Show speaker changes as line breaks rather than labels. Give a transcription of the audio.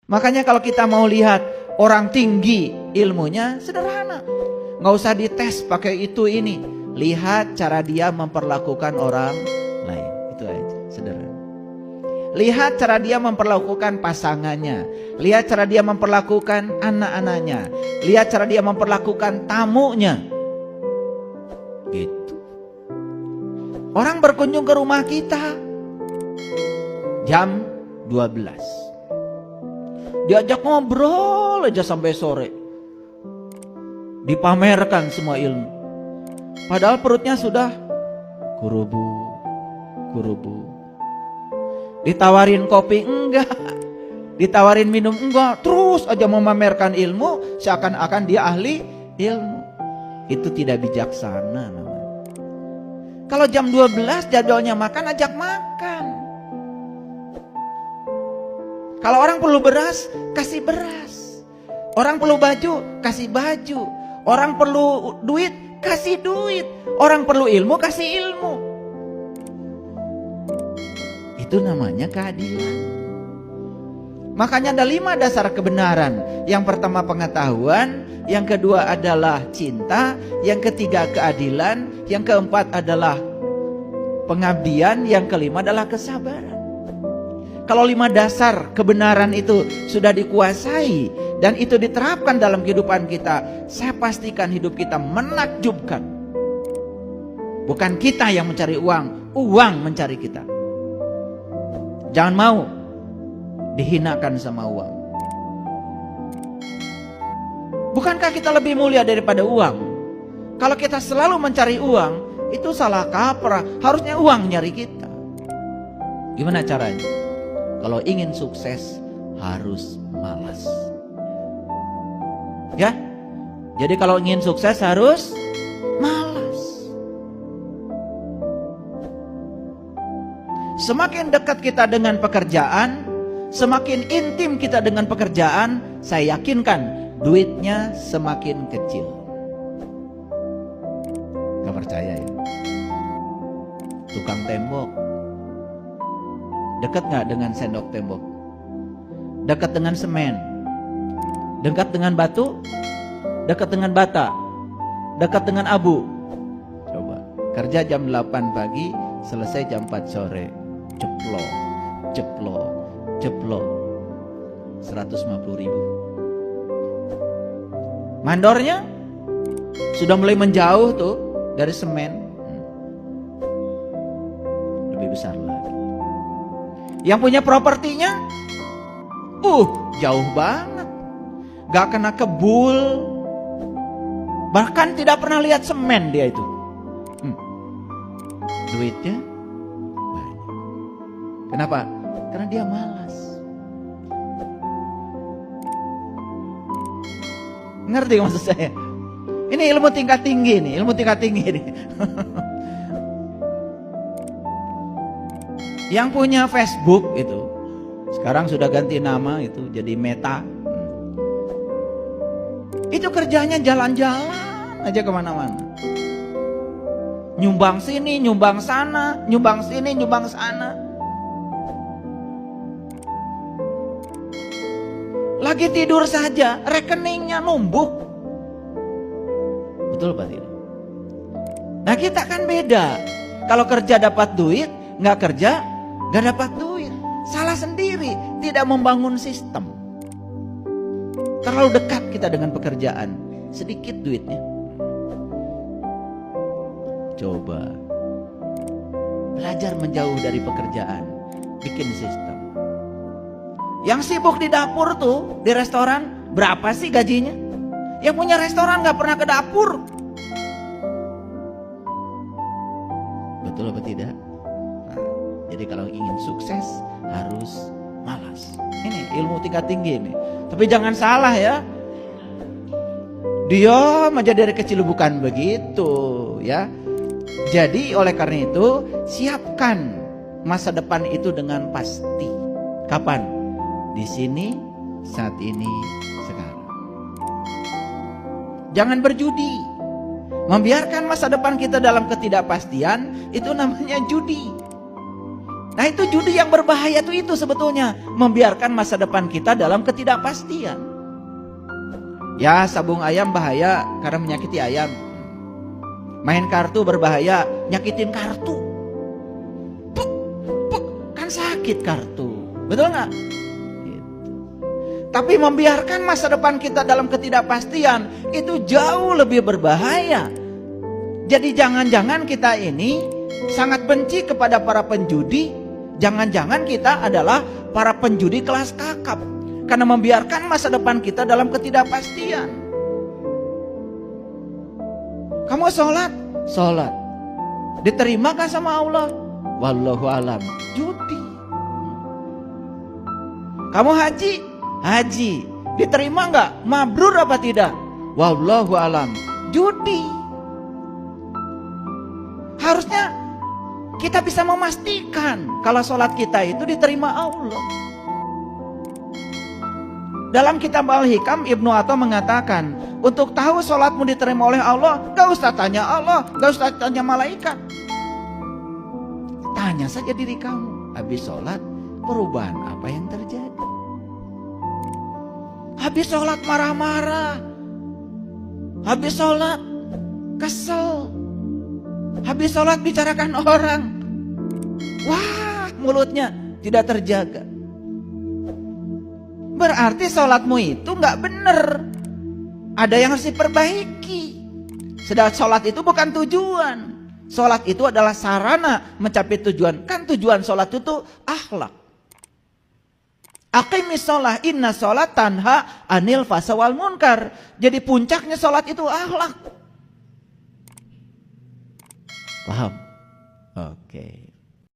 Makanya kalau kita mau lihat orang tinggi ilmunya, sederhana. Nggak usah dites pakai itu ini. Lihat cara dia memperlakukan orang lain. Itu aja, sederhana. Lihat cara dia memperlakukan pasangannya. Lihat cara dia memperlakukan anak-anaknya. Lihat cara dia memperlakukan tamunya. Gitu. Orang berkunjung ke rumah kita jam 12. Diajak ngobrol aja sampai sore. Dipamerkan semua ilmu. Padahal perutnya sudah kurubu. Ditawarin kopi enggak, ditawarin minum enggak, terus aja memamerkan ilmu seakan-akan dia ahli ilmu. Itu tidak bijaksana namanya. Kalau jam 12 jadwalnya makan, ajak makan. Kalau orang perlu beras, kasih beras. Orang perlu baju, kasih baju. Orang perlu duit, kasih duit. Orang perlu ilmu, kasih ilmu. Itu namanya keadilan. Makanya ada 5 dasar kebenaran. Yang pertama pengetahuan, yang kedua adalah cinta, yang ketiga keadilan, yang keempat adalah pengabdian, yang kelima adalah kesabaran. Kalau 5 dasar kebenaran itu sudah dikuasai dan itu diterapkan dalam kehidupan kita, saya pastikan hidup kita menakjubkan. Bukan kita yang mencari uang, uang mencari kita. Jangan mau dihinakan sama uang. Bukankah kita lebih mulia daripada uang? Kalau kita selalu mencari uang, itu salah kaprah. Harusnya uang nyari kita. Gimana caranya? Kalau ingin sukses harus malas. Ya? Jadi kalau ingin sukses harus malas. Semakin dekat kita dengan pekerjaan, semakin intim kita dengan pekerjaan, saya yakinkan duitnya semakin kecil. Gak percaya ya? Tukang tembok, dekat gak dengan sendok tembok? Dekat dengan semen? Dekat dengan batu? Dekat dengan bata? Dekat dengan abu? Coba, kerja jam 8 pagi, selesai jam 4 sore. Ceplok 150.000. Mandornya sudah mulai menjauh tuh dari semen. Lebih besar lagi. Yang punya propertinya jauh banget, gak kena kebul, bahkan tidak pernah lihat semen dia itu. Duitnya banyak. Kenapa? Karena dia malas. Ngerti maksud saya? Ini ilmu tingkat tinggi nih, ilmu tingkat tinggi nih. Yang punya Facebook itu, sekarang sudah ganti nama itu jadi Meta. Itu kerjanya jalan-jalan aja kemana-mana. Nyumbang sini, nyumbang sana, nyumbang sini, nyumbang sana. Lagi tidur saja, rekeningnya numbuk. Betul Pak tidak? Nah kita kan beda. Kalau kerja dapat duit, nggak kerja, nggak dapat duit. Salah sendiri, tidak membangun sistem. Terlalu dekat kita dengan pekerjaan, sedikit duitnya. Coba belajar menjauh dari pekerjaan, bikin sistem. Yang sibuk di dapur tuh, di restoran, berapa sih gajinya? Yang punya restoran gak pernah ke dapur. Betul apa tidak? Nah, jadi kalau ingin sukses harus malas. Ini ilmu tingkat tinggi ini. Tapi jangan salah ya. Dia aja dari kecil bukan begitu ya. Jadi oleh karena itu siapkan masa depan itu dengan pasti. Kapan? Di sini, saat ini, sekarang. Jangan berjudi. Membiarkan masa depan kita dalam ketidakpastian, itu namanya judi. Nah itu judi yang berbahaya itu sebetulnya. Membiarkan masa depan kita dalam ketidakpastian. Ya sabung ayam bahaya karena menyakiti ayam. Main kartu berbahaya, nyakitin kartu. Puk, puk, kan sakit kartu. Betul nggak? Gitu. Tapi membiarkan masa depan kita dalam ketidakpastian itu jauh lebih berbahaya. Jadi jangan-jangan kita ini sangat benci kepada para penjudi. Jangan-jangan kita adalah para penjudi kelas kakap. Karena membiarkan masa depan kita dalam ketidakpastian. Kamu sholat? Sholat. Diterima gak sama Allah? Wallahu alam. Judi. Kamu haji? Haji. Diterima gak? Mabrur apa tidak? Wallahu alam. Judi. Harusnya kita bisa memastikan kalau sholat kita itu diterima Allah. Dalam kitab Al-Hikam Ibnu Atha mengatakan, untuk tahu sholatmu diterima oleh Allah, gak usah tanya Allah, gak usah tanya malaikat. Tanya saja diri kamu, habis sholat perubahan apa yang terjadi? Habis sholat marah-marah, habis sholat kesel, habis sholat bicarakan orang. Wah, mulutnya tidak terjaga. Berarti sholatmu itu gak benar. Ada yang harus diperbaiki. Sedangkan sholat itu bukan tujuan. Sholat itu adalah sarana mencapai tujuan. Kan tujuan sholat itu akhlak. Aqimis sholah, inna sholat tanha anil fasa wal munkar. Jadi puncaknya sholat itu akhlak. Paham? Oke.